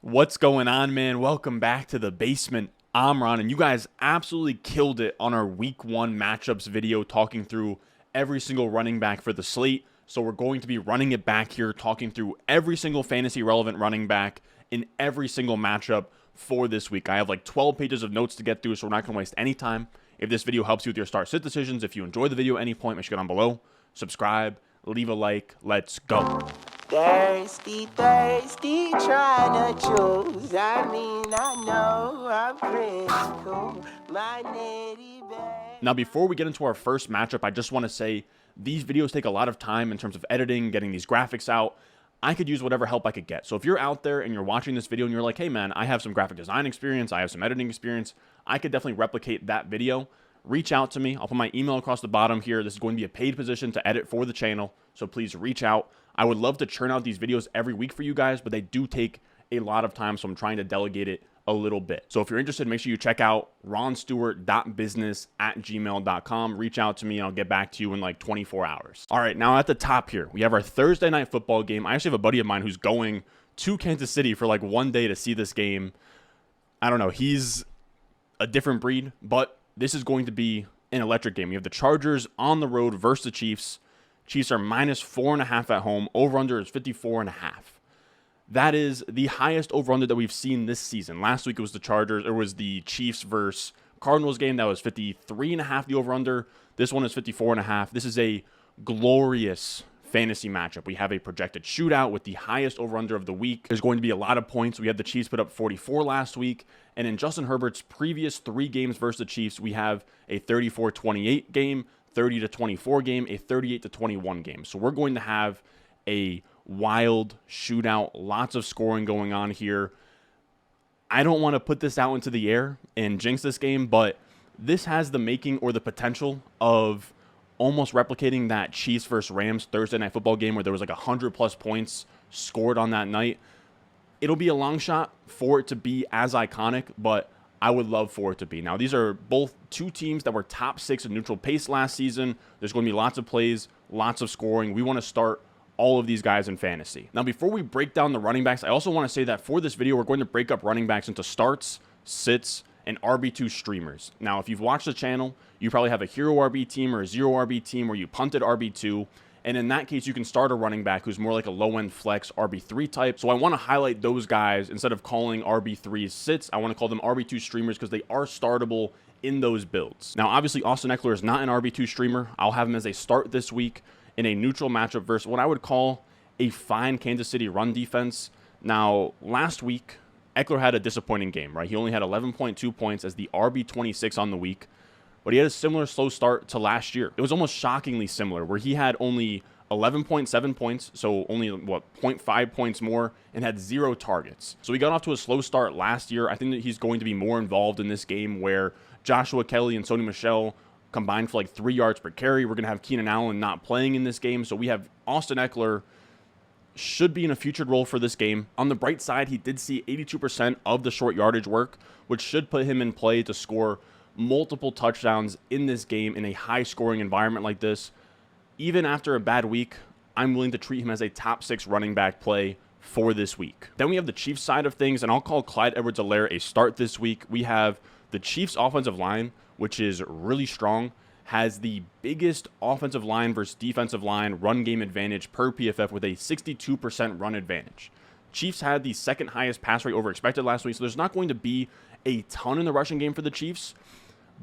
What's going on, man? Welcome back to the basement. I'm Ron, and you guys absolutely killed it on our week 1 matchups video, talking through every single running back for the slate. So we're going to be running it back here, talking through every single fantasy relevant running back in every single matchup for this week. I have like 12 pages of notes to get through, so we're not going to waste any time. If this video helps you with your start-sit decisions, if you enjoy the video at any point, make sure you get down below, subscribe, leave a like. Let's go. Thirsty, trying to choose. I know I'm pretty cool. My nitty babe. Now, before we get into our first matchup, I just want to say these videos take a lot of time in terms of editing, getting these graphics out. I could use whatever help I could get. So if you're out there and you're watching this video and you're like, hey man, I have some graphic design experience, I have some editing experience, I could definitely replicate that video. Reach out to me. I'll put my email across the bottom here. This is going to be a paid position to edit for the channel, so please reach out. I would love to churn out these videos every week for you guys, but they do take a lot of time, so I'm trying to delegate it a little bit. So if you're interested, make sure you check out ronstewart.business@gmail.com. Reach out to me, and I'll get back to you in like 24 hours. All right, now at the top here, we have our Thursday night football game. I actually have a buddy of mine who's going to Kansas City for like one day to see this game. I don't know. He's a different breed, but this is going to be an electric game. You have the Chargers on the road versus the Chiefs. Chiefs are -4.5 at home. Over-under is 54.5. That is the highest over-under that we've seen this season. Last week it was the Chargers. It was the Chiefs versus Cardinals game. That was 53.5, the over-under. This one is 54.5. This is a glorious fantasy matchup. We have a projected shootout with the highest over-under of the week. There's going to be a lot of points. We had the Chiefs put up 44 last week. And in Justin Herbert's previous 3 games versus the Chiefs, we have a 34-28 game, 30-24 game, a 38-21 game. So we're going to have a wild shootout, lots of scoring going on here. I don't want to put this out into the air and jinx this game, but this has the making or the potential of almost replicating that Chiefs versus Rams Thursday night football game where there was like 100+ points scored on that night. It'll be a long shot for it to be as iconic, but I would love for it to be. Now, these are both two teams that were top 6 in neutral pace last season. There's going to be lots of plays, lots of scoring. We want to start all of these guys in fantasy. Now, before we break down the running backs, I also want to say that for this video, we're going to break up running backs into starts, sits, and RB2 streamers. Now, if you've watched the channel, you probably have a hero RB team or a 0 RB team where you punted RB2. And in that case, you can start a running back who's more like a low-end flex RB3 type. So I want to highlight those guys instead of calling RB3s sits. I want to call them RB2 streamers because they are startable in those builds. Now, obviously, Austin Ekeler is not an RB2 streamer. I'll have him as a start this week in a neutral matchup versus what I would call a fine Kansas City run defense. Now, last week, Ekeler had a disappointing game, right? He only had 11.2 points as the RB26 on the week. But he had a similar slow start to last year. It was almost shockingly similar, where he had only 11.7 points, so only, 0.5 points more, and had 0 targets. So he got off to a slow start last year. I think that he's going to be more involved in this game where Joshua Kelly and Sony Michel combined for like 3 yards per carry. We're going to have Keenan Allen not playing in this game. So we have Austin Ekeler should be in a featured role for this game. On the bright side, he did see 82% of the short yardage work, which should put him in play to score multiple touchdowns in this game in a high-scoring environment like this. Even after a bad week, I'm willing to treat him as a top 6 running back play for this week. Then we have the Chiefs side of things, and I'll call Clyde Edwards-Helaire a start this week. We have the Chiefs offensive line, which is really strong, has the biggest offensive line versus defensive line run game advantage per PFF with a 62% run advantage. Chiefs had the second highest pass rate over expected last week, so there's not going to be a ton in the rushing game for the Chiefs.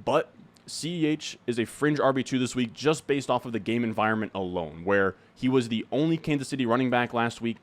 But CEH is a fringe RB2 this week just based off of the game environment alone, where he was the only Kansas City running back last week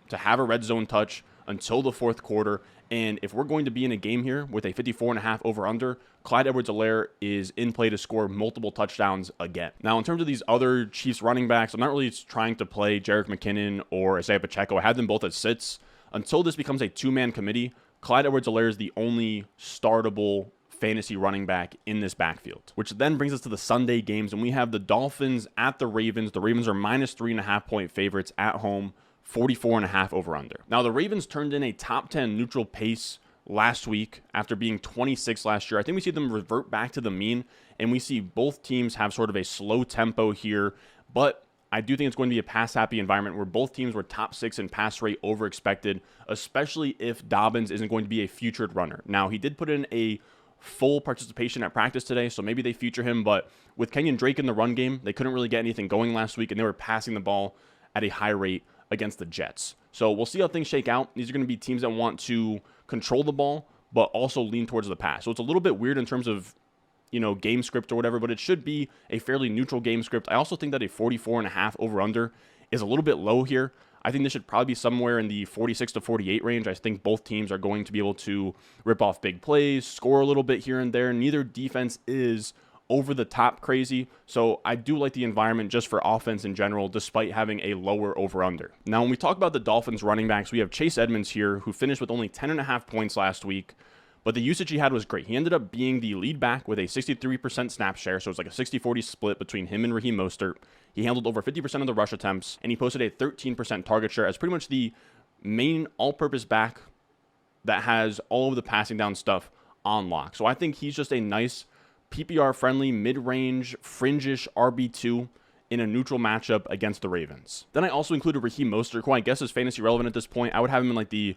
to have a red zone touch until the 4th quarter. And if we're going to be in a game here with a 54.5 over-under, Clyde Edwards-Helaire is in play to score multiple touchdowns again. Now, in terms of these other Chiefs running backs, I'm not really trying to play Jerick McKinnon or Isaiah Pacheco. I had them both as sits. Until this becomes a 2-man committee, Clyde Edwards-Helaire is the only startable fantasy running back in this backfield, which then brings us to the Sunday games, and we have the Dolphins at the Ravens. The Ravens are -3.5 point favorites at home, 44.5 over under. Now, the Ravens turned in a top 10 neutral pace last week after being 26 last year. I think we see them revert back to the mean, and we see both teams have sort of a slow tempo here, but I do think it's going to be a pass-happy environment where both teams were top 6 in pass rate over expected, especially if Dobbins isn't going to be a featured runner. Now, he did put in a full participation at practice today, so maybe they feature him, but with Kenyon Drake in the run game, they couldn't really get anything going last week, and they were passing the ball at a high rate against the Jets. So we'll see how things shake out. These are going to be teams that want to control the ball, but also lean towards the pass. So it's a little bit weird in terms of, game script or whatever, but it should be a fairly neutral game script. I also think that a 44.5 over-under is a little bit low here. I think this should probably be somewhere in the 46 to 48 range. I think both teams are going to be able to rip off big plays, score a little bit here and there. Neither defense is over the top crazy. So I do like the environment just for offense in general, despite having a lower over-under. Now, when we talk about the Dolphins running backs, we have Chase Edmonds here, who finished with only 10.5 points last week. But the usage he had was great. He ended up being the lead back with a 63% snap share, so it's like a 60-40 split between him and Raheem Mostert. He handled over 50% of the rush attempts, and he posted a 13% target share as pretty much the main all-purpose back that has all of the passing down stuff on lock. So I think he's just a nice PPR-friendly, mid-range, fringe-ish RB2 in a neutral matchup against the Ravens. Then I also included Raheem Mostert, who I guess is fantasy relevant at this point. I would have him in like the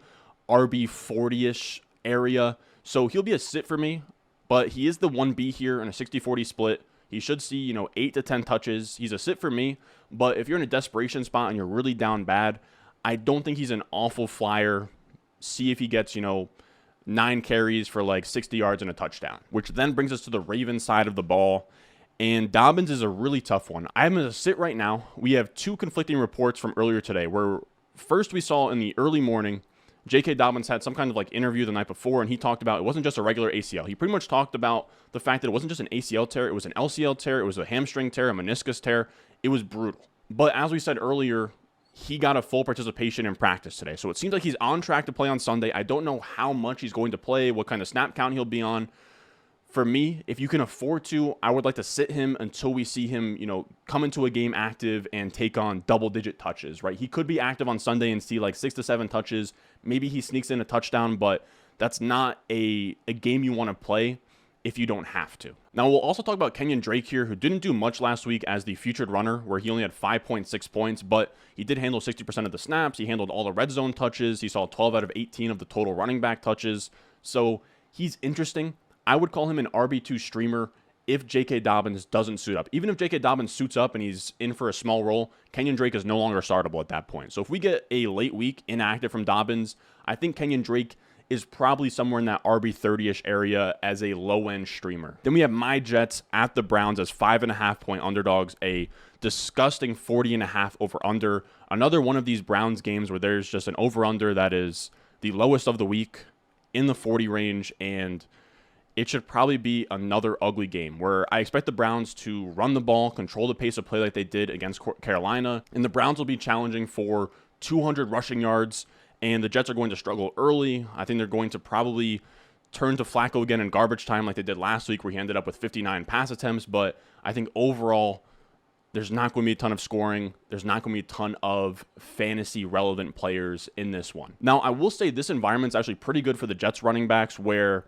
RB 40-ish area. So he'll be a sit for me, but he is the 1B here in a 60-40 split. He should see, 8 to 10 touches. He's a sit for me, but if you're in a desperation spot and you're really down bad, I don't think he's an awful flyer. See if he gets, 9 carries for like 60 yards and a touchdown, which then brings us to the Ravens side of the ball. And Dobbins is a really tough one. I'm going to sit right now. We have 2 conflicting reports from earlier today, where first we saw in the early morning, J.K. Dobbins had some kind of like interview the night before, and he talked about it wasn't just a regular ACL. He pretty much talked about the fact that it wasn't just an ACL tear, it was an LCL tear, it was a hamstring tear, a meniscus tear. It was brutal. But as we said earlier, he got a full participation in practice today. So it seems like he's on track to play on Sunday. I don't know how much he's going to play, what kind of snap count he'll be on. For me, if you can afford to, I would like to sit him until we see him, come into a game active and take on double-digit touches, right? He could be active on Sunday and see like 6 to 7 touches. Maybe he sneaks in a touchdown, but that's not a game you want to play if you don't have to. Now, we'll also talk about Kenyon Drake here, who didn't do much last week as the featured runner, where he only had 5.6 points, but he did handle 60% of the snaps. He handled all the red zone touches. He saw 12 out of 18 of the total running back touches. So he's interesting. I would call him an RB2 streamer if J.K. Dobbins doesn't suit up. Even if J.K. Dobbins suits up and he's in for a small role, Kenyon Drake is no longer startable at that point. So if we get a late week inactive from Dobbins, I think Kenyon Drake is probably somewhere in that RB 30-ish area as a low-end streamer. Then we have my Jets at the Browns as 5.5-point underdogs, a disgusting 40.5 over-under. Another one of these Browns games where there's just an over-under that is the lowest of the week in the 40 range, and it should probably be another ugly game where I expect the Browns to run the ball, control the pace of play like they did against Carolina, and the Browns will be challenging for 200 rushing yards, and the Jets are going to struggle early. I think they're going to probably turn to Flacco again in garbage time like they did last week, where he ended up with 59 pass attempts, but I think overall there's not going to be a ton of scoring. There's not going to be a ton of fantasy relevant players in this one. Now, I will say this environment's actually pretty good for the Jets running backs, where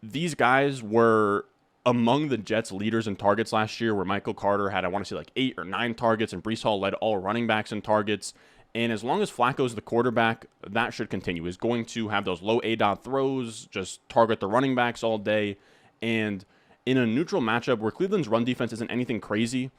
these guys were among the Jets' leaders in targets last year, where Michael Carter had, I want to say, like 8 or 9 targets, and Breece Hall led all running backs in targets. And as long as Flacco's the quarterback, that should continue. He's going to have those low A-dot throws, just target the running backs all day. And in a neutral matchup where Cleveland's run defense isn't anything crazy,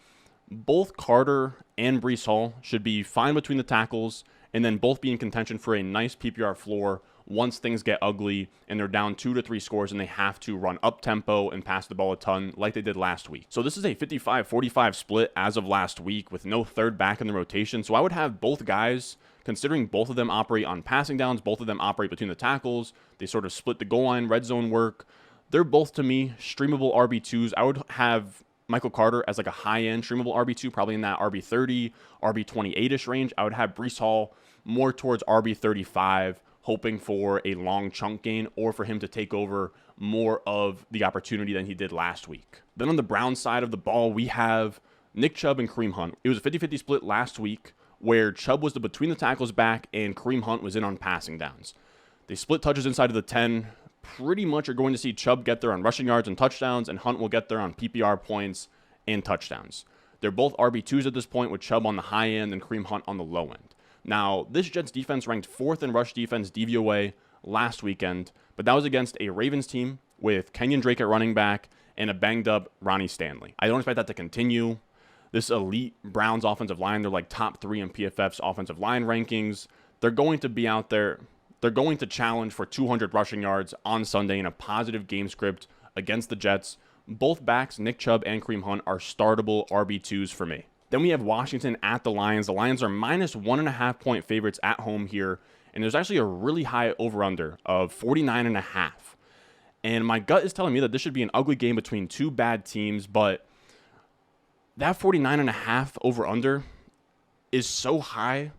both Carter and Breece Hall should be fine between the tackles, and then both be in contention for a nice PPR floor once things get ugly and they're down 2 to 3 scores and they have to run up tempo and pass the ball a ton like they did last week. So this is a 55-45 split as of last week with no third back in the rotation. So I would have both guys, considering both of them operate on passing downs, both of them operate between the tackles. They sort of split the goal line, red zone work. They're both, to me, streamable RB2s. I would have Michael Carter as like a high-end streamable RB2, probably in that RB30, RB28-ish range. I would have Breece Hall more towards RB35, hoping for a long chunk gain or for him to take over more of the opportunity than he did last week. Then on the Browns side of the ball, we have Nick Chubb and Kareem Hunt. It was a 50-50 split last week where Chubb was the between the tackles back and Kareem Hunt was in on passing downs. They split touches inside of the 10. Pretty much are going to see Chubb get there on rushing yards and touchdowns, and Hunt will get there on PPR points and touchdowns. They're both RB2s at this point, with Chubb on the high end and Kareem Hunt on the low end. Now, this Jets defense ranked 4th in rush defense DVOA last weekend, but that was against a Ravens team with Kenyon Drake at running back and a banged-up Ronnie Stanley. I don't expect that to continue. This elite Browns offensive line, they're like top 3 in PFF's offensive line rankings. They're going to be out there. They're going to challenge for 200 rushing yards on Sunday in a positive game script against the Jets. Both backs, Nick Chubb and Kareem Hunt, are startable RB2s for me. Then we have Washington at the Lions. The Lions are minus 1.5 point favorites at home here, and there's actually a really high over-under of 49.5. And my gut is telling me that this should be an ugly game between two bad teams, but that 49.5 over-under is so high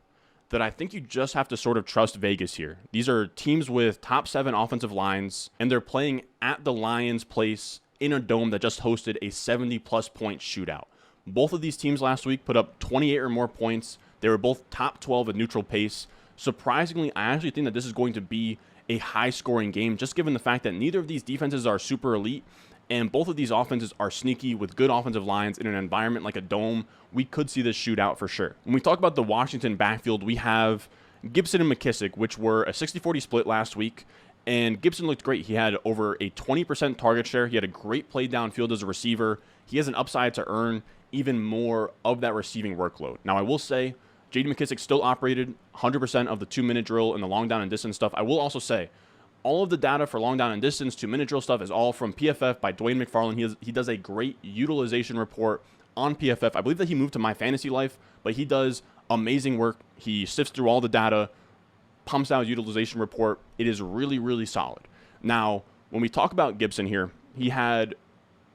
that I think you just have to sort of trust Vegas here. These are teams with top 7 offensive lines, and they're playing at the Lions' place in a dome that just hosted a 70-plus point shootout. Both of these teams last week put up 28 or more points. They were both top 12 at neutral pace. Surprisingly, I actually think that this is going to be a high-scoring game, just given the fact that neither of these defenses are super elite, and both of these offenses are sneaky with good offensive lines in an environment like a dome. We could see this shootout for sure. When we talk about the Washington backfield, we have Gibson and McKissick, which were a 60-40 split last week. And Gibson looked great. He had over a 20% target share. He had a great play downfield as a receiver. He has an upside to earn even more of that receiving workload. Now, I will say, J.D. McKissick still operated 100% of the 2-minute drill and the long down and distance stuff. I will also say, all of the data for long down and distance, 2-minute drill stuff is all from PFF by Dwayne McFarland. He does a great utilization report on PFF. I believe that he moved to My Fantasy Life, but he does amazing work. He sifts through all the data, pumps out his utilization report. It is really, really solid. Now, when we talk about Gibson here, he had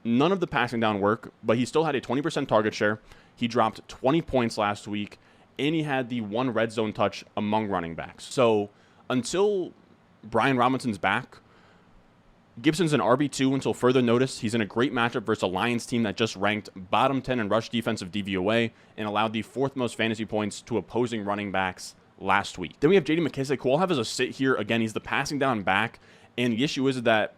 none of the passing down work, but he still had a 20% target share. He dropped 20 points last week, and he had the 1 red zone touch among running backs. So until Brian Robinson's back, Gibson's an RB2 until further notice. He's in a great matchup versus a Lions team that just ranked bottom 10 in rush defensive DVOA and allowed the 4th most fantasy points to opposing running backs last week. Then we have J.D. McKissick, who I'll have as a sit here. Again, he's the passing down back, and the issue is that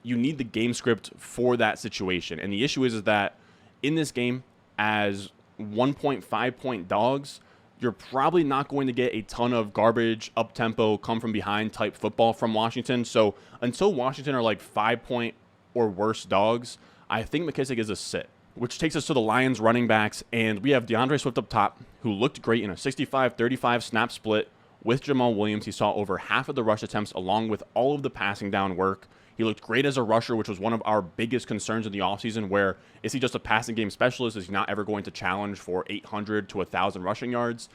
you need the game script for that situation. And the issue is that in this game, as 1.5 point dogs, you're probably not going to get a ton of garbage, up-tempo, come-from-behind type football from Washington. So until Washington are like 5 point or worse dogs, I think McKissick is a sit. Which takes us to the Lions running backs, and we have DeAndre Swift up top, who looked great in a 65-35 snap split with Jamal Williams. He saw over half of the rush attempts along with all of the passing down work. He looked great as a rusher, which was one of our biggest concerns in the offseason, where is he just a passing game specialist? Is he not ever going to challenge for 800 to 1,000 rushing yards?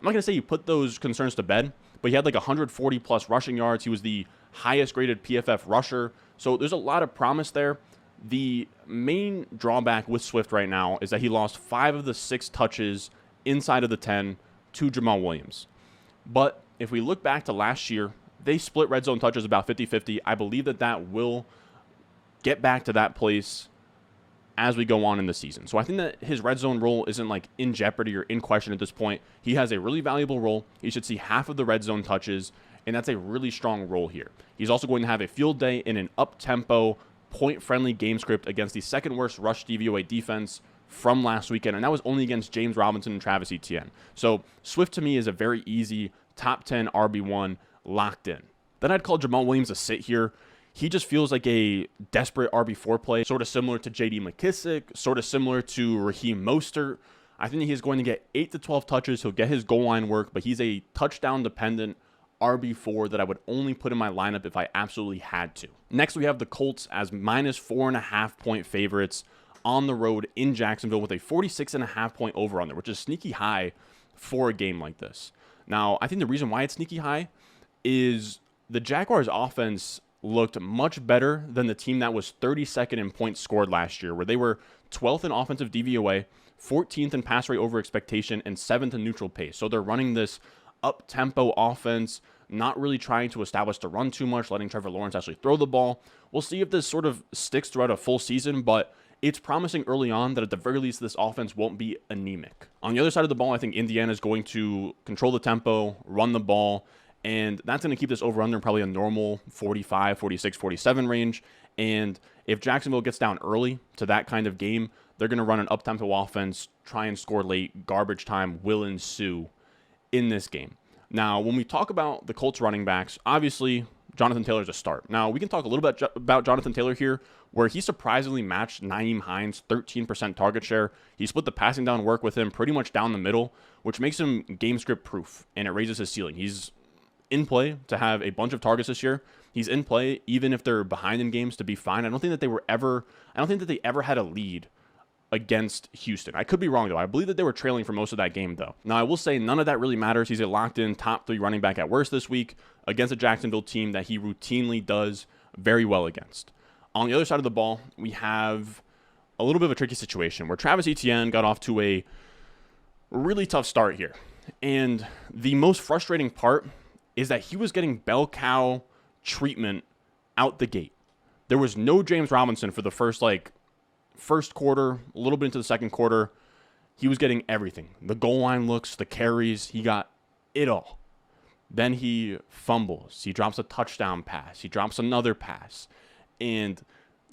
I'm not going to say he put those concerns to bed, but he had like 140-plus rushing yards. He was the highest-graded PFF rusher, so there's a lot of promise there. The main drawback with Swift right now is that he lost 5 of the 6 touches inside of the 10 to Jamal Williams. But if we look back to last year, they split red zone touches about 50-50. I believe that that will get back to that place as we go on in the season. So I think that his red zone role isn't like in jeopardy or in question at this point. He has a really valuable role. He should see half of the red zone touches, and that's a really strong role here. He's also going to have a field day in an up-tempo, point-friendly game script against the second worst rush DVOA defense from last weekend, and that was only against James Robinson and Travis Etienne. So Swift to me is a very easy top 10 RB1 locked in. Then I'd call Jamal Williams a sit here. He just feels like a desperate RB4 play, sort of similar to J.D. McKissick, sort of similar to Raheem Mostert. I think he's going to get 8 to 12 touches. He'll get his goal line work, but he's a touchdown-dependent RB4 that I would only put in my lineup if I absolutely had to. Next, we have the Colts as minus 4.5 point favorites on the road in Jacksonville with a 46.5 point over-under, which is sneaky high for a game like this. Now, I think the reason why it's sneaky high is the Jaguars' offense looked much better than the team that was 32nd in points scored last year, where they were 12th in offensive DVOA, 14th in pass rate over expectation, and 7th in neutral pace. So they're running this up-tempo offense, not really trying to establish the run too much, letting Trevor Lawrence actually throw the ball. We'll see if this sort of sticks throughout a full season, but it's promising early on that at the very least this offense won't be anemic. On the other side of the ball, I think Indiana is going to control the tempo, run the ball, and that's going to keep this over-under in probably a normal 45, 46, 47 range. And if Jacksonville gets down early to that kind of game, they're going to run an up-tempo offense, try and score late. Garbage time will ensue in this game. Now, when we talk about the Colts running backs, obviously Jonathan Taylor's a start. Now, we can talk a little bit about Jonathan Taylor here, where he surprisingly matched Nyheim Hines' 13% target share. He split the passing down work with him pretty much down the middle, which makes him game script proof, and it raises his ceiling. He's in play to have a bunch of targets this year. He's in play even if they're behind in games to be fine. I don't think that they ever had a lead against Houston. I could be wrong, though. I believe that they were trailing for most of that game, though. Now, I will say none of that really matters. He's a locked-in top 3 running back at worst this week against a Jacksonville team that he routinely does very well against. On the other side of the ball, we have a little bit of a tricky situation where Travis Etienne got off to a really tough start here. And the most frustrating part is that he was getting bell cow treatment out the gate. There was no James Robinson for the first quarter, a little bit into the second quarter. He was getting everything. The goal line looks, the carries, he got it all. Then he fumbles. He drops a touchdown pass. He drops another pass. And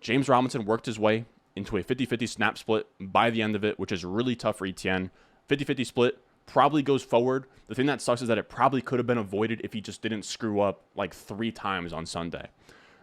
James Robinson worked his way into a 50-50 snap split by the end of it, which is really tough for Etienne. 50-50 split probably goes forward. The thing that sucks is that it probably could have been avoided if he just didn't screw up like 3 times on Sunday.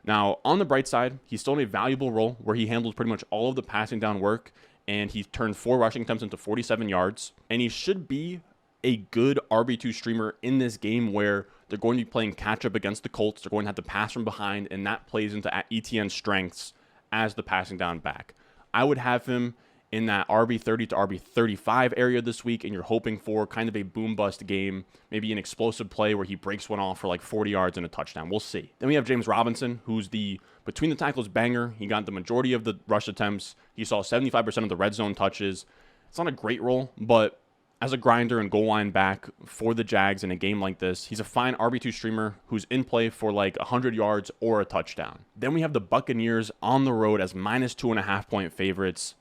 Now, on the bright side, he's still in a valuable role where he handles pretty much all of the passing down work, and he turned 4 rushing attempts into 47 yards. And he should be a good RB2 streamer in this game where they're going to be playing catch-up against the Colts. They're going to have to pass from behind, and that plays into Etienne's strengths as the passing down back. I would have him in that RB30 to RB35 area this week, and you're hoping for kind of a boom-bust game, maybe an explosive play where he breaks one off for like 40 yards and a touchdown. We'll see. Then we have James Robinson, who's the between-the-tackles banger. He got the majority of the rush attempts. He saw 75% of the red zone touches. It's not a great role, but as a grinder and goal line back for the Jags in a game like this, he's a fine RB2 streamer who's in play for like 100 yards or a touchdown. Then we have the Buccaneers on the road as -2.5-point favorites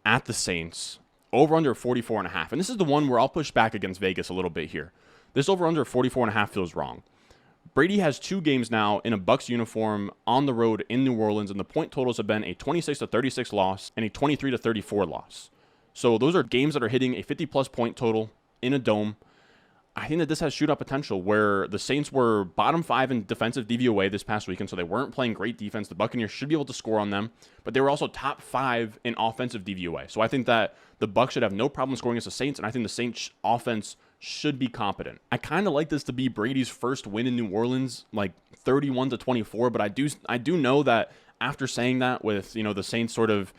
at the Saints. Over under 44.5. And this is the one where I'll push back against Vegas a little bit here. This over under 44.5 feels wrong. Brady has 2 games now in a Bucs uniform on the road in New Orleans, and the point totals have been a 26-36 loss and a 23-34 loss. So those are games that are hitting a 50-plus point total in a dome. I think that this has shootout potential where the Saints were bottom 5 in defensive DVOA this past weekend, so they weren't playing great defense. The Buccaneers should be able to score on them, but they were also top 5 in offensive DVOA. So I think that the Bucs should have no problem scoring against the Saints, and I think the Saints offense should be competent. I kind of like this to be Brady's first win in New Orleans, like 31-24, but I do know that after saying that with, the Saints sort of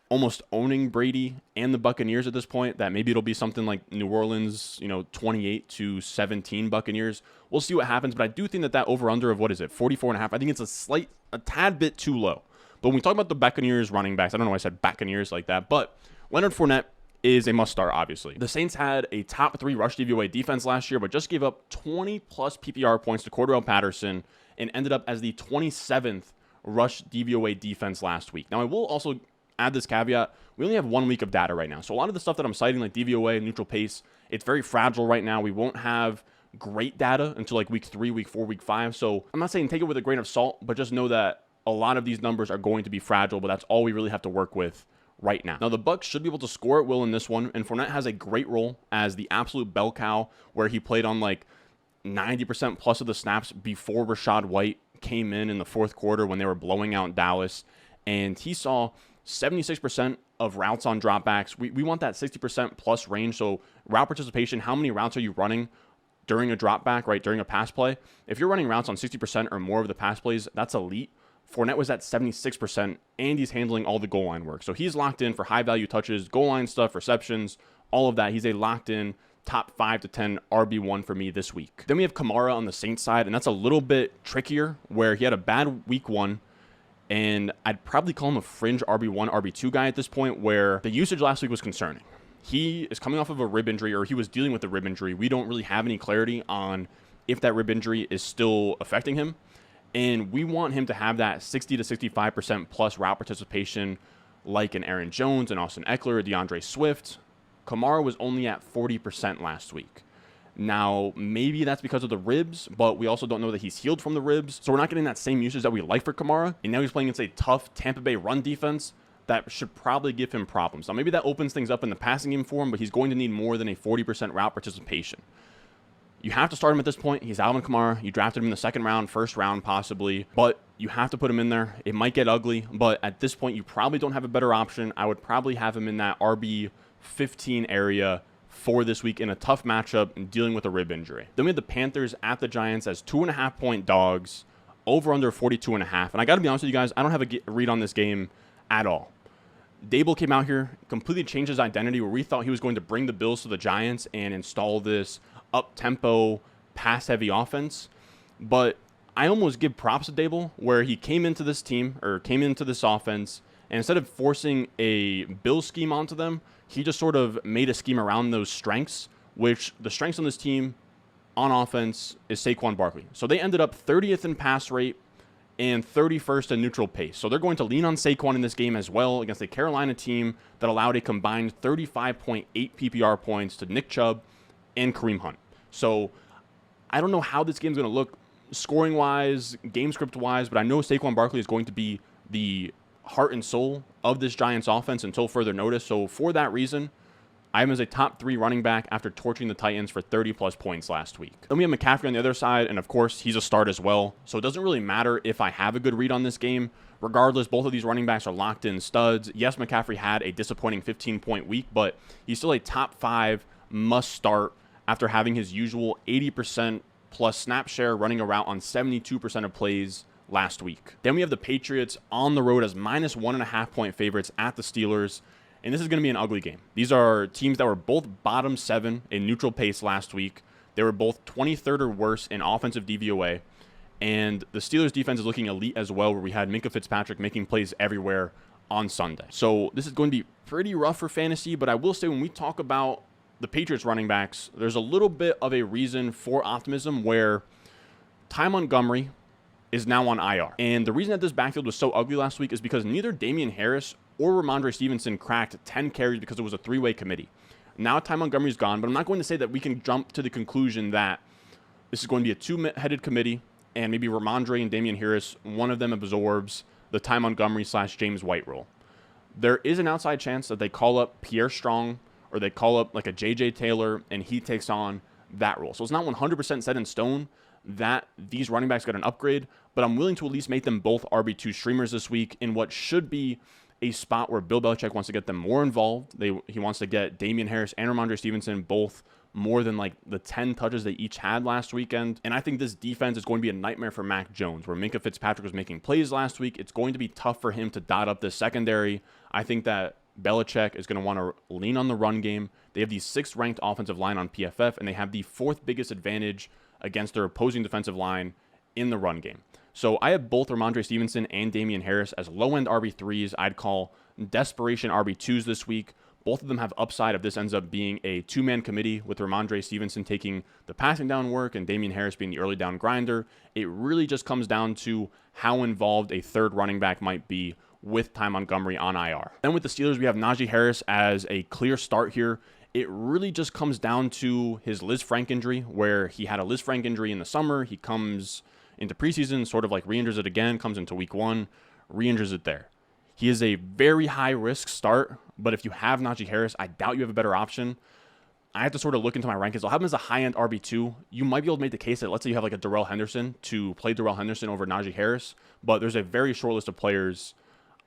almost owning Brady and the Buccaneers at this point, that maybe it'll be something like New Orleans, 28-17 Buccaneers. We'll see what happens, but I do think that over-under of, 44.5, I think it's a tad bit too low. But when we talk about the Buccaneers running backs, I don't know why I said Buccaneers like that, but Leonard Fournette is a must-start, obviously. The Saints had a top 3 rush DVOA defense last year, but just gave up 20-plus PPR points to Cordarrelle Patterson and ended up as the 27th rush DVOA defense last week. Now, I will also add this caveat, we only have 1 week of data right now. So a lot of the stuff that I'm citing, like DVOA, neutral pace, it's very fragile right now. We won't have great data until like week 3, week 4, week 5. So I'm not saying take it with a grain of salt, but just know that a lot of these numbers are going to be fragile, but that's all we really have to work with right now. Now, the Bucs should be able to score at will in this one, and Fournette has a great role as the absolute bell cow, where he played on like 90% plus of the snaps before Rachaad White came in the fourth quarter when they were blowing out Dallas, and he saw 76% of routes on dropbacks. We want that 60% plus range. So route participation, how many routes are you running during a dropback, right? During a pass play? If you're running routes on 60% or more of the pass plays, that's elite. Fournette was at 76%, and he's handling all the goal line work. So he's locked in for high value touches, goal line stuff, receptions, all of that. He's a locked in top 5 to 10 RB1 for me this week. Then we have Kamara on the Saints side, and that's a little bit trickier where he had a bad week 1. And I'd probably call him a fringe RB1, RB2 guy at this point, where the usage last week was concerning. He is coming off of a rib injury, or he was dealing with a rib injury. We don't really have any clarity on if that rib injury is still affecting him. And we want him to have that 60-65% plus route participation like an Aaron Jones and Austin Eckler or DeAndre Swift. Kamara was only at 40% last week. Now, maybe that's because of the ribs, but we also don't know that he's healed from the ribs. So we're not getting that same usage that we like for Kamara. And now he's playing against a tough Tampa Bay run defense. that should probably give him problems. Now, maybe that opens things up in the passing game for him, but he's going to need more than a 40% route participation. You have to start him at this point. He's Alvin Kamara. You drafted him in the second round, first round possibly, but you have to put him in there. It might get ugly, but at this point, you probably don't have a better option. I would probably have him in that RB 15 area for this week in a tough matchup and dealing with a rib injury. Then we have the Panthers at the Giants as 2.5-point dogs, over under 42.5. And I got to be honest with you guys, I don't have a read on this game at all. Dable came out here, completely changed his identity, where we thought he was going to bring the Bills to the Giants and install this up-tempo, pass-heavy offense. But I almost give props to Dable, where he came into this team, or came into this offense, and instead of forcing a Bills scheme onto them, he just sort of made a scheme around those strengths, which the strengths on this team on offense is Saquon Barkley. So they ended up 30th in pass rate and 31st in neutral pace. So they're going to lean on Saquon in this game as well against a Carolina team that allowed a combined 35.8 PPR points to Nick Chubb and Kareem Hunt. So I don't know how this game's going to look scoring-wise, game script-wise, but I know Saquon Barkley is going to be the heart and soul of this Giants offense until further notice. So for that reason, I have him as a top 3 running back after torching the Titans for 30-plus points last week. Then we have McCaffrey on the other side, and of course, he's a start as well. So it doesn't really matter if I have a good read on this game. Regardless, both of these running backs are locked-in studs. Yes, McCaffrey had a disappointing 15-point week, but he's still a top 5 must-start after having his usual 80% plus snap share running a route on 72% of plays last week. Then we have the Patriots on the road as minus 1.5-point favorites at the Steelers. And this is going to be an ugly game. These are teams that were both bottom 7 in neutral pace last week. They were both 23rd or worse in offensive DVOA. And the Steelers defense is looking elite as well, where we had Minkah Fitzpatrick making plays everywhere on Sunday. So this is going to be pretty rough for fantasy, but I will say when we talk about the Patriots running backs, there's a little bit of a reason for optimism where Ty Montgomery is now on IR. And the reason that this backfield was so ugly last week is because neither Damian Harris or Ramondre Stevenson cracked 10 carries because it was a 3-way committee. Now Ty Montgomery's gone, but I'm not going to say that we can jump to the conclusion that this is going to be a 2-headed committee and maybe Ramondre and Damian Harris, one of them absorbs the Ty Montgomery/James White role. There is an outside chance that they call up Pierre Strong or they call up like a J.J. Taylor and he takes on that role. So it's not 100% set in stone that these running backs got an upgrade, but I'm willing to at least make them both RB2 streamers this week in what should be a spot where Bill Belichick wants to get them more involved. He wants to get Damian Harris and Ramondre Stevenson both more than like the 10 touches they each had last weekend. And I think this defense is going to be a nightmare for Mac Jones, where Minkah Fitzpatrick was making plays last week. It's going to be tough for him to dot up this secondary. I think that Belichick is going to want to lean on the run game. They have the 6th ranked offensive line on PFF, and they have the 4th biggest advantage against their opposing defensive line in the run game. So I have both Ramondre Stevenson and Damian Harris as low-end RB3s. I'd call desperation RB2s this week. Both of them have upside if this ends up being a 2-man committee with Ramondre Stevenson taking the passing down work and Damian Harris being the early down grinder. It really just comes down to how involved a third running back might be with Ty Montgomery on IR. Then with the Steelers, we have Najee Harris as a clear start here. It really just comes down to his Liz Frank injury, where he had a Liz Frank injury in the summer. He comes into preseason, sort of like re-injures it again, comes into week 1, re-injures it there. He is a very high-risk start, but if you have Najee Harris, I doubt you have a better option. I have to sort of look into my rankings. I'll have him as a high-end RB2. You might be able to make the case that let's say you have like a Darrell Henderson to play Darrell Henderson over Najee Harris, but there's a very short list of players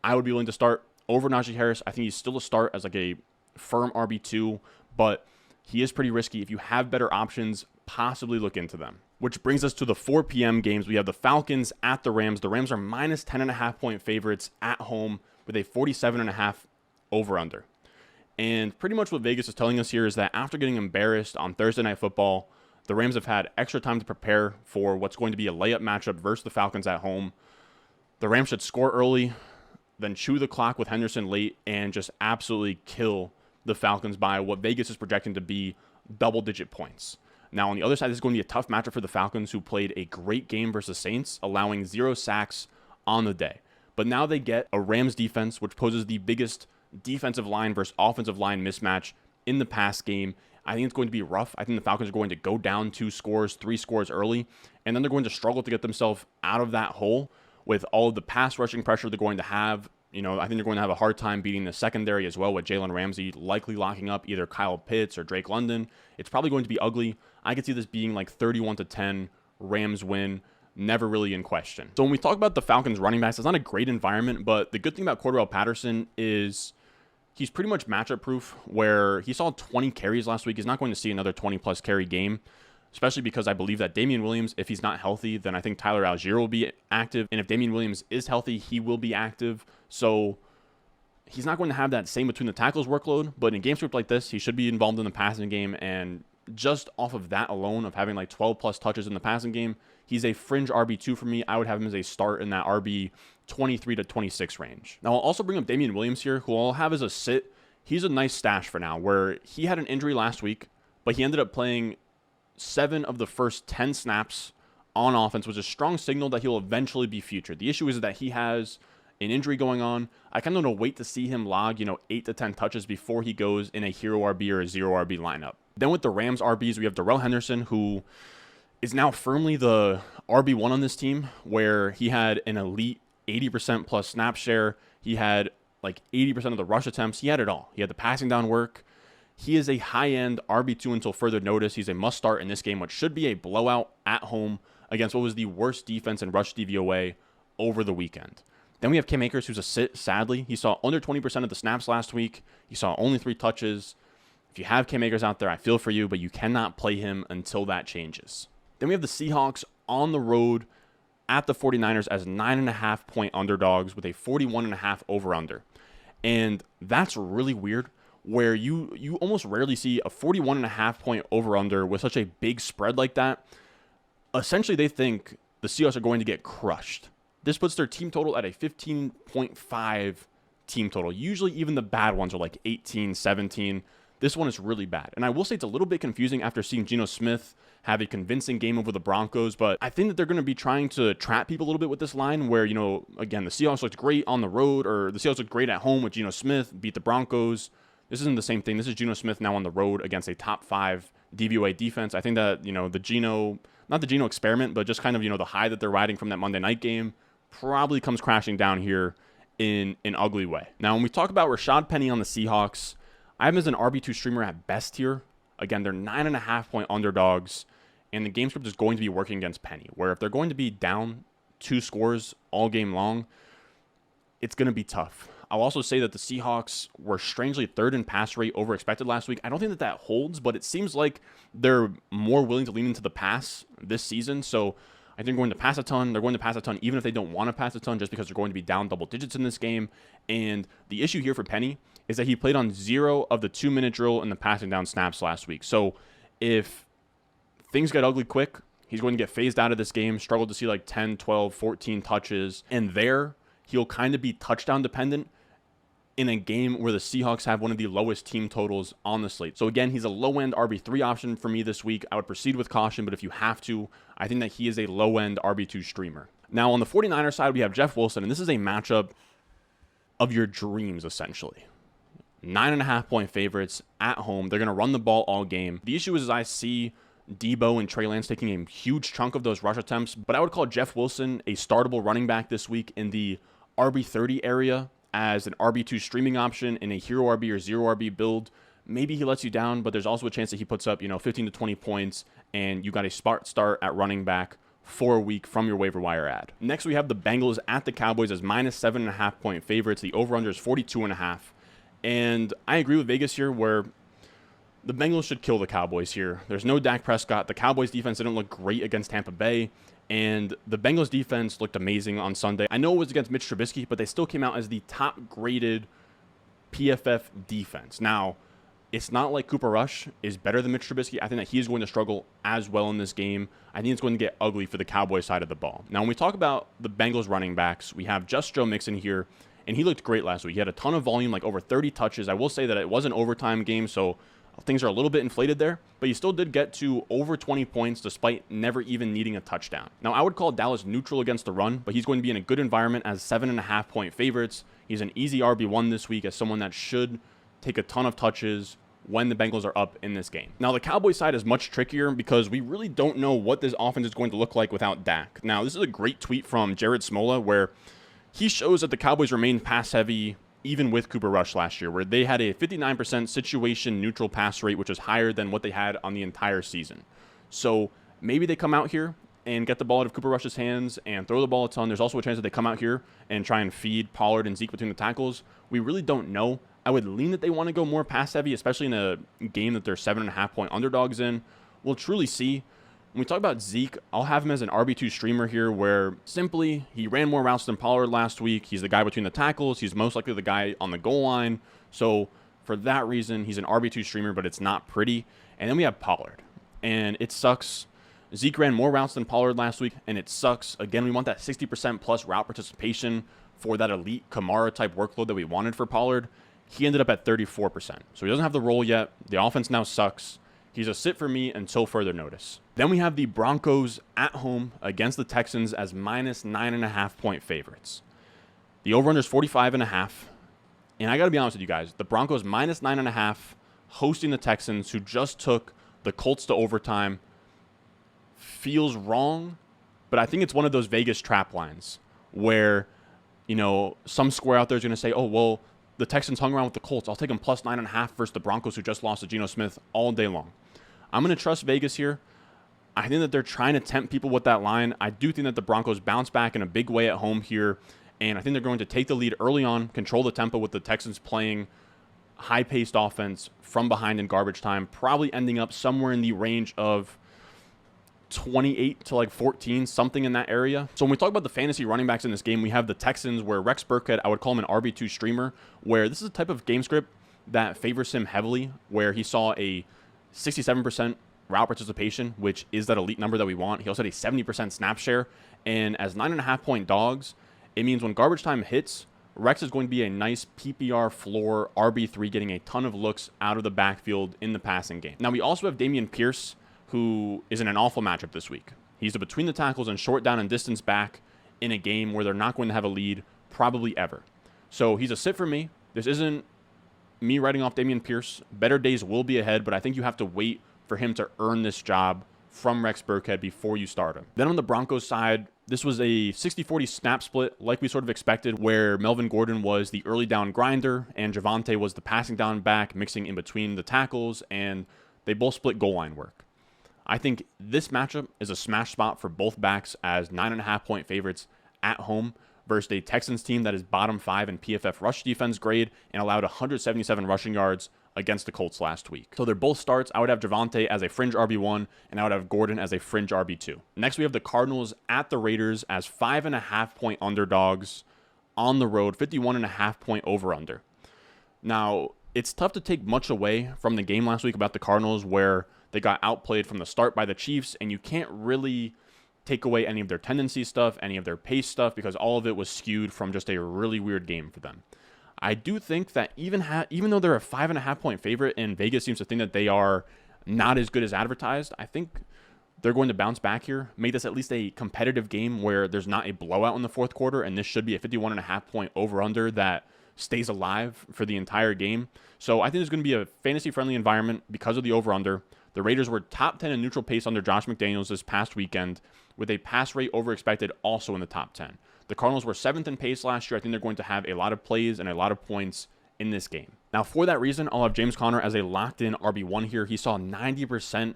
I would be willing to start over Najee Harris. I think he's still a start as like a firm RB2, but he is pretty risky. If you have better options, possibly look into them. Which brings us to the 4 p.m. games. We have the Falcons at the Rams. The Rams are minus 10.5-point favorites at home with a 47.5 over-under. And pretty much what Vegas is telling us here is that after getting embarrassed on Thursday Night Football, the Rams have had extra time to prepare for what's going to be a layup matchup versus the Falcons at home. The Rams should score early, then chew the clock with Henderson late, and just absolutely kill the Falcons by what Vegas is projecting to be double-digit points. Now, on the other side, this is going to be a tough matchup for the Falcons, who played a great game versus Saints, allowing 0 sacks on the day. But now they get a Rams defense, which poses the biggest defensive line versus offensive line mismatch in the pass game. I think it's going to be rough. I think the Falcons are going to go down 2 scores, 3 scores early, and then they're going to struggle to get themselves out of that hole with all of the pass rushing pressure they're going to have You know, I think they're going to have a hard time beating the secondary as well, with Jalen Ramsey likely locking up either Kyle Pitts or Drake London. It's probably going to be ugly. I could see this being like 31-10, Rams win, never really in question. So when we talk about the Falcons running backs, it's not a great environment, but the good thing about Cordarrelle Patterson is he's pretty much matchup proof, where he saw 20 carries last week. He's not going to see another 20-plus carry game, especially because I believe that Damian Williams, if he's not healthy, then I think Tyler Algier will be active. And if Damian Williams is healthy, he will be active. So he's not going to have that same between the tackles workload, but in game script like this, he should be involved in the passing game. And just off of that alone, of having like 12-plus touches in the passing game, he's a fringe RB2 for me. I would have him as a start in that RB 23 to 26 range. Now, I'll also bring up Damian Williams here, who I'll have as a sit. He's a nice stash for now, where he had an injury last week, but he ended up playing 7 of the first 10 snaps on offense, which is a strong signal that he'll eventually be featured. The issue is that he has an injury going on. I kind of want to wait to see him log, 8 to 10 touches before he goes in a hero RB or a zero RB lineup. Then with the Rams RBs, we have Darrell Henderson, who is now firmly the RB1 on this team, where he had an elite 80% plus snap share. He had like 80% of the rush attempts. He had it all. He had the passing down work. He is a high-end RB2 until further notice. He's a must-start in this game, which should be a blowout at home against what was the worst defense in rush DVOA over the weekend. Then we have Cam Akers, who's a sit, sadly. He saw under 20% of the snaps last week. He saw only 3 touches. If you have Cam Akers out there, I feel for you, but you cannot play him until that changes. Then we have the Seahawks on the road at the 49ers as 9.5-point underdogs with a 41.5 over-under. And that's really weird, where you almost rarely see a 41.5-point over-under with such a big spread like that. Essentially, they think the Seahawks are going to get crushed. This puts their team total at a 15.5 team total. Usually, even the bad ones are like 18, 17. This one is really bad. And I will say it's a little bit confusing after seeing Geno Smith have a convincing game over the Broncos, but I think that they're going to be trying to trap people a little bit with this line where, again, the Seahawks looked great on the road, or the Seahawks looked great at home with Geno Smith, beat the Broncos. This isn't the same thing. This is Geno Smith now on the road against a top 5 DVOA defense. I think that, the Geno, not the Geno experiment, but just kind of, the high that they're riding from that Monday night game probably comes crashing down here in an ugly way. Now, when we talk about Rashad Penny on the Seahawks, I have him as an RB2 streamer at best here. Again, they're 9.5-point underdogs, and the game script is going to be working against Penny, where if they're going to be down 2 scores all game long, it's going to be tough. I'll also say that the Seahawks were strangely 3rd in pass rate over expected last week. I don't think that holds, but it seems like they're more willing to lean into the pass this season. So I think they're going to pass a ton. They're going to pass a ton even if they don't want to pass a ton, just because they're going to be down double digits in this game. And the issue here for Penny is that he played on 0 of the 2-minute drill in the passing down snaps last week. So if things get ugly quick, he's going to get phased out of this game, struggle to see like 10, 12, 14 touches. And there, he'll kind of be touchdown dependent in a game where the Seahawks have one of the lowest team totals on the slate. So again, he's a low-end RB3 option for me this week. I would proceed with caution, but if you have to, I think that he is a low-end RB2 streamer. Now, on the 49ers side, we have Jeff Wilson, and this is a matchup of your dreams, essentially. 9.5-point favorites at home. They're going to run the ball all game. The issue is I see Debo and Trey Lance taking a huge chunk of those rush attempts, but I would call Jeff Wilson a startable running back this week in the RB30 area as an RB2 streaming option in a hero RB or zero RB build. Maybe he lets you down, but there's also a chance that he puts up, 15 to 20 points, and you got a smart start at running back for a week from your waiver wire ad. Next, we have the Bengals at the Cowboys as -7.5-point favorites. The over-under is 42.5. And I agree with Vegas here, where the Bengals should kill the Cowboys here. There's no Dak Prescott. The Cowboys defense didn't look great against Tampa Bay, and the Bengals defense looked amazing on Sunday. I know it was against Mitch Trubisky, but they still came out as the top-graded PFF defense. Now, it's not like Cooper Rush is better than Mitch Trubisky. I think that he is going to struggle as well in this game. I think it's going to get ugly for the Cowboys side of the ball. Now, when we talk about the Bengals running backs, we have just Joe Mixon here, and he looked great last week. He had a ton of volume, like over 30 touches. I will say that it was an overtime game, so things are a little bit inflated there, but he still did get to over 20 points despite never even needing a touchdown. Now, I would call Dallas neutral against the run, but he's going to be in a good environment as 7.5-point favorites. He's an easy RB1 this week as someone that should take a ton of touches when the Bengals are up in this game. Now, the Cowboys side is much trickier because we really don't know what this offense is going to look like without Dak. Now, this is a great tweet from Jared Smola where he shows that the Cowboys remain pass heavy even with Cooper Rush last year, where they had a 59% situation neutral pass rate, which is higher than what they had on the entire season. So maybe they come out here and get the ball out of Cooper Rush's hands and throw the ball a ton. There's also a chance that they come out here and try and feed Pollard and Zeke between the tackles. We really don't know. I would lean that they want to go more pass heavy, especially in a game that they're 7.5-point underdogs in. We'll truly see. When we talk about Zeke, I'll have him as an RB2 streamer here, where simply he ran more routes than Pollard last week. He's the guy between the tackles. He's most likely the guy on the goal line. So for that reason, he's an RB2 streamer, but it's not pretty. And then we have Pollard, and it sucks. Zeke ran more routes than Pollard last week, and it sucks. Again, we want that 60% plus route participation for that elite Kamara-type workload that we wanted for Pollard. He ended up at 34%. So he doesn't have the role yet. The offense now sucks. He's a sit for me until further notice. Then we have the Broncos at home against the Texans as minus 9.5-point favorites. The over-under is 45.5. And I got to be honest with you guys, the Broncos minus 9.5 hosting the Texans, who just took the Colts to overtime, feels wrong, but I think it's one of those Vegas trap lines where, you know, some square out there is going to say, oh, well, the Texans hung around with the Colts. I'll take them plus 9.5 versus the Broncos, who just lost to Geno Smith all day long. I'm going to trust Vegas here. I think that they're trying to tempt people with that line. I do think that the Broncos bounce back in a big way at home here, and I think they're going to take the lead early on, control the tempo with the Texans playing high-paced offense from behind in garbage time, probably ending up somewhere in the range of 28 to like 14, something in that area. So when we talk about the fantasy running backs in this game, we have the Texans, where Rex Burkhead, I would call him an RB2 streamer, where this is a type of game script that favors him heavily, where he saw a 67% route participation, which is that elite number that we want. He also had a 70% snap share, and as 9.5-point dogs, it means when garbage time hits, Rex is going to be a nice PPR floor RB3, getting a ton of looks out of the backfield in the passing game. Now we also have Dameon Pierce, who is in an awful matchup this week. He's a between the tackles and short down and distance back in a game where they're not going to have a lead probably ever. So he's a sit for me. This isn't me writing off Dameon Pierce. Better days will be ahead, but I think you have to wait for him to earn this job from Rex Burkhead before you start him. Then on the Broncos side, this was a 60-40 snap split like we sort of expected, where Melvin Gordon was the early down grinder and Javonte was the passing down back, mixing in between the tackles, and they both split goal line work. I think this matchup is a smash spot for both backs as 9.5-point favorites at home versus a Texans team that is bottom 5 in PFF rush defense grade and allowed 177 rushing yards against the Colts last week. So they're both starts. I would have Javonte as a fringe RB1, and I would have Gordon as a fringe RB2. Next, we have the Cardinals at the Raiders as 5.5-point underdogs on the road, 51.5-point over-under. Now, it's tough to take much away from the game last week about the Cardinals, where they got outplayed from the start by the Chiefs, and you can't really take away any of their tendency stuff, any of their pace stuff, because all of it was skewed from just a really weird game for them. I do think that even though they're a 5.5-point favorite and Vegas seems to think that they are not as good as advertised, I think they're going to bounce back here, make this at least a competitive game where there's not a blowout in the fourth quarter, and this should be a 51.5-point over-under that stays alive for the entire game. So I think there's going to be a fantasy-friendly environment because of the over-under. The Raiders were top 10 in neutral pace under Josh McDaniels this past weekend, with a pass rate over expected also in the top 10. The Cardinals were 7th in pace last year. I think they're going to have a lot of plays and a lot of points in this game. Now, for that reason, I'll have James Conner as a locked-in RB1 here. He saw 90%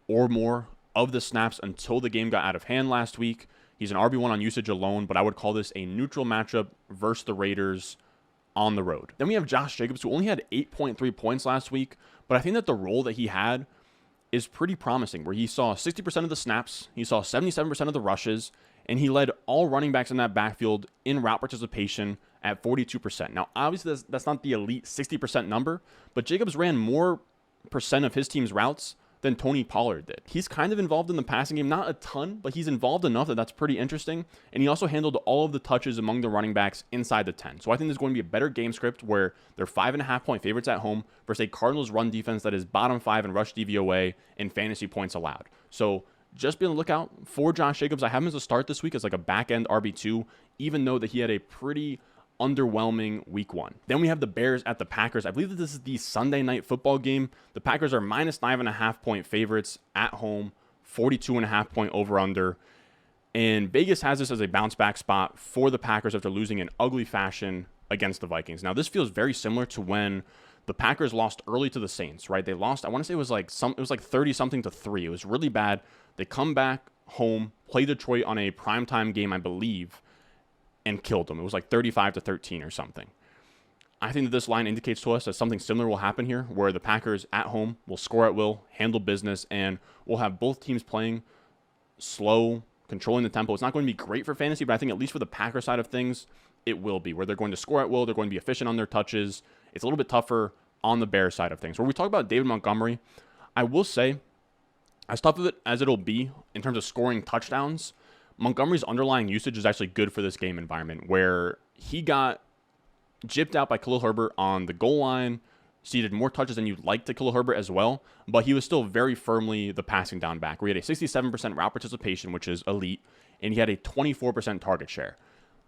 or more of the snaps until the game got out of hand last week. He's an RB1 on usage alone, but I would call this a neutral matchup versus the Raiders on the road. Then we have Josh Jacobs, who only had 8.3 points last week, but I think that the role that he had is pretty promising, where he saw 60% of the snaps, he saw 77% of the rushes, and he led all running backs in that backfield in route participation at 42%. Now, obviously, that's not the elite 60% number, but Jacobs ran more percent of his team's routes than Tony Pollard did. He's kind of involved in the passing game, not a ton, but he's involved enough that that's pretty interesting. And he also handled all of the touches among the running backs inside the 10. So I think there's going to be a better game script where they're 5.5-point favorites at home versus a Cardinals run defense that is bottom 5 in rush DVOA and fantasy points allowed. So just be on the lookout for Josh Jacobs. I have him as a start this week as like a back-end RB2, even though that he had a pretty underwhelming week 1. Then we have the Bears at the Packers. I believe that this is the Sunday night football game. The Packers are minus 9.5-point favorites at home, 42.5-point over-under. And Vegas has this as a bounce back spot for the Packers after losing in ugly fashion against the Vikings. Now, this feels very similar to when the Packers lost early to the Saints, right? They lost, I want to say it was like 30 something to 3. It was really bad. They come back home, play Detroit on a primetime game, I believe, and killed them. It was like 35 to 13 or something. I think that this line indicates to us that something similar will happen here, where the Packers at home will score at will, handle business, and we'll have both teams playing slow, controlling the tempo. It's not going to be great for fantasy, but I think at least for the Packer side of things, it will be, where they're going to score at will, they're going to be efficient on their touches. It's a little bit tougher on the Bears side of things. Where we talk about David Montgomery, I will say, as tough of it as it'll be in terms of scoring touchdowns, Montgomery's underlying usage is actually good for this game environment, where he got gypped out by Khalil Herbert on the goal line, ceded more touches than you'd like to Khalil Herbert as well, but he was still very firmly the passing down back. We had a 67% route participation, which is elite, and he had a 24% target share.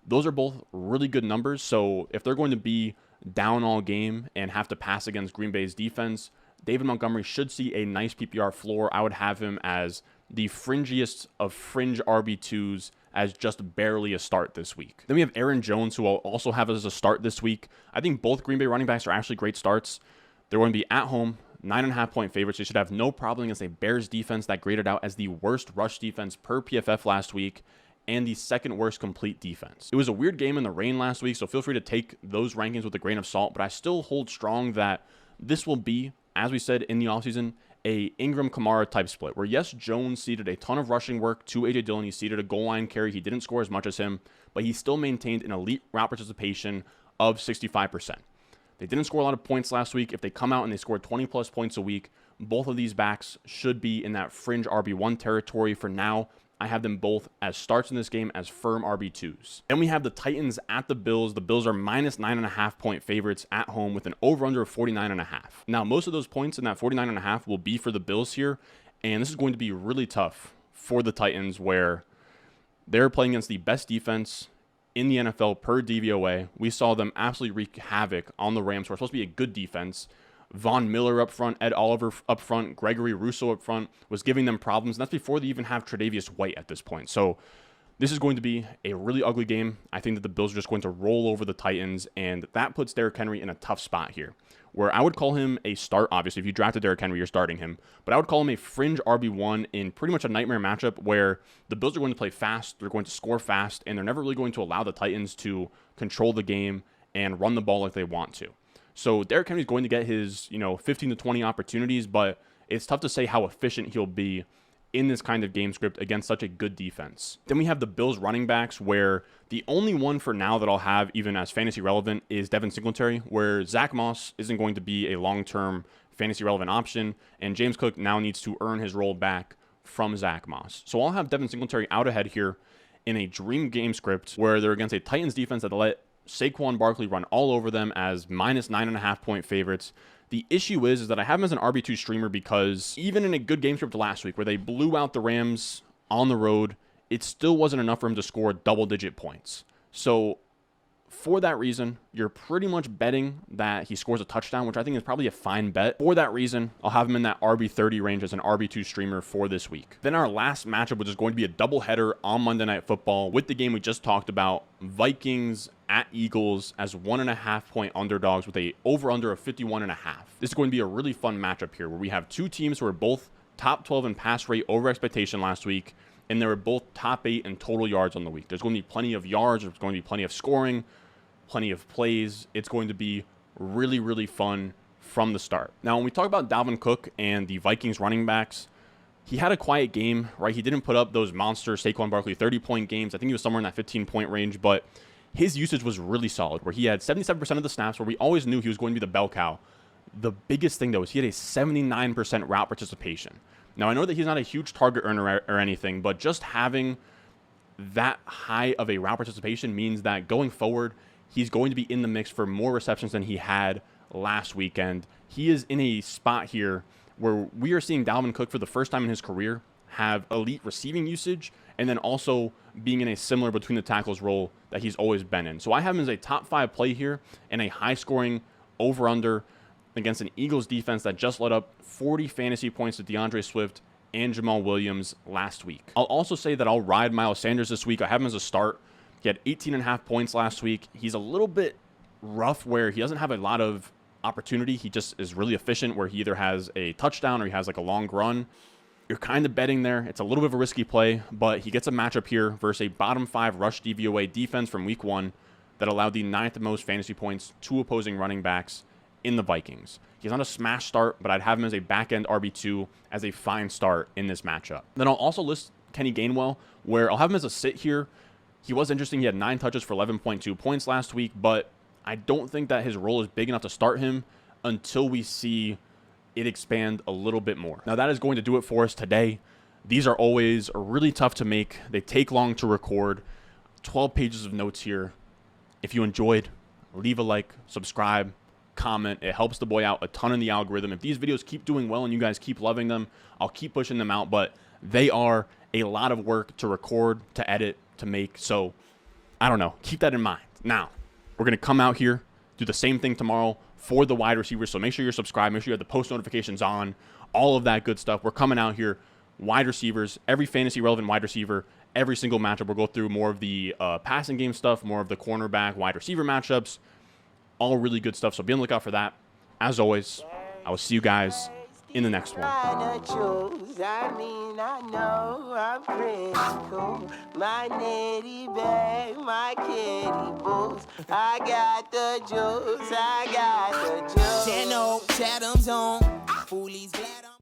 Those are both really good numbers, so if they're going to be down all game and have to pass against Green Bay's defense, David Montgomery should see a nice PPR floor. I would have him as the fringiest of fringe RB2s as just barely a start this week. Then we have Aaron Jones, who I'll also have as a start this week. I think both Green Bay running backs are actually great starts. They're going to be at home, 9.5-point favorites. They should have no problem against a Bears defense that graded out as the worst rush defense per PFF last week and the second worst complete defense. It was a weird game in the rain last week, so feel free to take those rankings with a grain of salt, but I still hold strong that this will be, as we said in the offseason, a Ingram-Kamara type split, where yes, Jones ceded a ton of rushing work to A.J. Dillon. He ceded a goal line carry. He didn't score as much as him, but he still maintained an elite route participation of 65%. They didn't score a lot of points last week. If they come out and they score 20-plus points a week, both of these backs should be in that fringe RB1 territory for now. I have them both as starts in this game as firm RB2s. Then we have the Titans at the Bills. The Bills are minus 9.5-point favorites at home with an over-under of 49.5. Now, most of those points in that 49.5 will be for the Bills here, and this is going to be really tough for the Titans, where they're playing against the best defense in the NFL per DVOA. We saw them absolutely wreak havoc on the Rams, who are supposed to be a good defense. Von Miller up front, Ed Oliver up front, Gregory Rousseau up front was giving them problems. And that's before they even have Tre'Davious White at this point. So this is going to be a really ugly game. I think that the Bills are just going to roll over the Titans, and that puts Derrick Henry in a tough spot here, where I would call him a start. Obviously, if you drafted Derrick Henry, you're starting him. But I would call him a fringe RB1 in pretty much a nightmare matchup where the Bills are going to play fast, they're going to score fast, and they're never really going to allow the Titans to control the game and run the ball like they want to. So Derrick Henry is going to get his, 15 to 20 opportunities, but it's tough to say how efficient he'll be in this kind of game script against such a good defense. Then we have the Bills running backs, where the only one for now that I'll have even as fantasy relevant is Devin Singletary, where Zach Moss isn't going to be a long-term fantasy relevant option, and James Cook now needs to earn his role back from Zach Moss. So I'll have Devin Singletary out ahead here in a dream game script where they're against a Titans defense that let Saquon Barkley run all over them as minus 9.5-point favorites. The issue is that I have him as an RB2 streamer because even in a good game script last week where they blew out the Rams on the road, it still wasn't enough for him to score double-digit points. So for that reason, you're pretty much betting that he scores a touchdown, which I think is probably a fine bet. For that reason, I'll have him in that RB30 range as an RB2 streamer for this week. Then our last matchup, which is going to be a doubleheader on Monday Night Football with the game we just talked about, Vikings at Eagles as 1.5-point underdogs with a over-under of 51.5. This is going to be a really fun matchup here where we have two teams who are both top 12 in pass rate over expectation last week, and they were both top 8 in total yards on the week. There's going to be plenty of yards. There's going to be plenty of scoring, plenty of plays. It's going to be really, really fun from the start. Now, when we talk about Dalvin Cook and the Vikings running backs, he had a quiet game, right? He didn't put up those monster Saquon Barkley 30-point games. I think he was somewhere in that 15-point range, but his usage was really solid, where he had 77% of the snaps, where we always knew he was going to be the bell cow. The biggest thing, though, is he had a 79% route participation. Now, I know that he's not a huge target earner or anything, but just having that high of a route participation means that going forward, he's going to be in the mix for more receptions than he had last weekend. He is in a spot here where we are seeing Dalvin Cook for the first time in his career have elite receiving usage and then also being in a similar between the tackles role that he's always been in. So I have him as a top 5 play here and a high-scoring over-under against an Eagles defense that just let up 40 fantasy points to DeAndre Swift and Jamal Williams last week. I'll also say that I'll ride Miles Sanders this week. I have him as a start. He had 18.5 points last week. He's a little bit rough where he doesn't have a lot of opportunity. He just is really efficient where he either has a touchdown or he has like a long run. You're kind of betting there. It's a little bit of a risky play, but he gets a matchup here versus a bottom 5 rush DVOA defense from week 1 that allowed the 9th most fantasy points to opposing running backs in the Vikings. He's not a smash start, but I'd have him as a back-end RB2 as a fine start in this matchup. Then I'll also list Kenny Gainwell, where I'll have him as a sit here. He was interesting. He had 9 touches for 11.2 points last week, but I don't think that his role is big enough to start him until we see it expand a little bit more. Now, that is going to do it for us today. These are always really tough to make. They take long to record. 12 pages of notes here. If you enjoyed, leave a like, subscribe, comment. It helps the boy out a ton in the algorithm. If these videos keep doing well and you guys keep loving them, I'll keep pushing them out, but they are a lot of work to record, to edit, to make. So I don't know. Keep that in mind. Now, we're going to come out here, do the same thing tomorrow for the wide receivers. So make sure you're subscribed. Make sure you have the post notifications on, all of that good stuff. We're coming out here, wide receivers, every fantasy relevant wide receiver, every single matchup. We'll go through more of the passing game stuff, more of the cornerback, wide receiver matchups, all really good stuff. So be on the lookout for that. As always, I will see you guys in the next one. I know I'm pretty cool. My nitty bag, my kitty boots. I got the juice, I got the juice. Chathams on, Foolies glad.